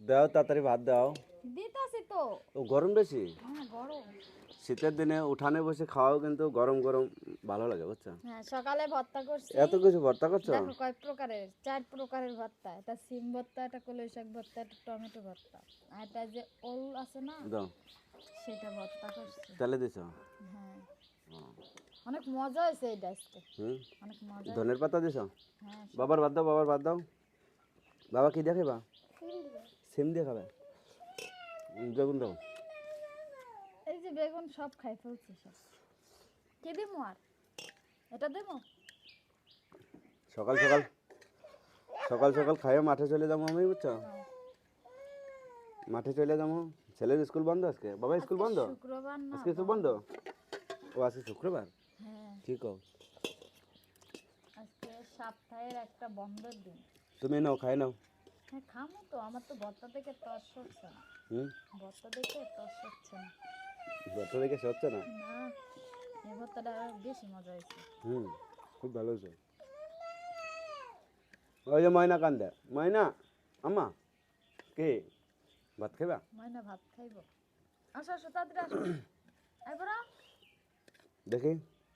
দাও তাড়াতাড়ি ভাত দাও। দিতাছি তো। ও গরম বেশি। হ্যাঁ গরম। শীতের দিনে উঠানে বসে খাওয়াও কিন্তু গরম গরম ভালো লাগে, বুঝছো? হ্যাঁ সকালে ভর্তা করছি। এত কিছু ভর্তা করছো? দেখো কয় প্রকারের, 4 প্রকারের ভর্তা। এটা সিম ভর্তা, এটা কলই শাক ভর্তা, এটা টমেটো ভর্তা, আর এটা যে ওল আছে না দাও। সেটা ভর্তা করছি। তেলে দিছো? হ্যাঁ অনেক মজা হয়েছে এটা আজকে। হুম। অনেক মজা। ধনের পাতা দিছো? হ্যাঁ বাবার ভাত দাও, বাবার ভাত দাও। বাবা কি দিয়ে খাবা? সিম দিয়ে খাবে? বেগুন দাও। এই যে বেগুন সব খাই ফেলছি সব। কি দিমু আর? এটা দেবো? সকাল সকাল সকাল সকাল খাইয়ে মাঠে চলে যাবো আমি, বুঝছো? মাঠে চলে যাবো। ছেলের স্কুল বন্ধ আজকে। বাবা স্কুল বন্ধ? শুক্রবার না আজকে স্কুল বন্ধ? ও আজকে শুক্রবার? হ্যাঁ ঠিক আছে। আজকে সপ্তাহের একটা বন্ধের দিন। তুমি নাও, খাই নাও। হ্যাঁ খামো তো, আমার তো ভর্তা দেখে তস হচ্ছে না। হুম। ভর্তা দেখে তস হচ্ছে না। ভর্তা দেখে সে হচ্ছে না? না এই ভর্তাটা আরো বেশি মজা হয়েছে। হুম, খুব ভালো হয়েছে। ওই যে ময়না কান্দে। ময়না, আম্মা কে ভাত খাইবা? ময়না ভাত খাইব। আসো আসো তাড়াতাড়ি আসো। এবার দেখি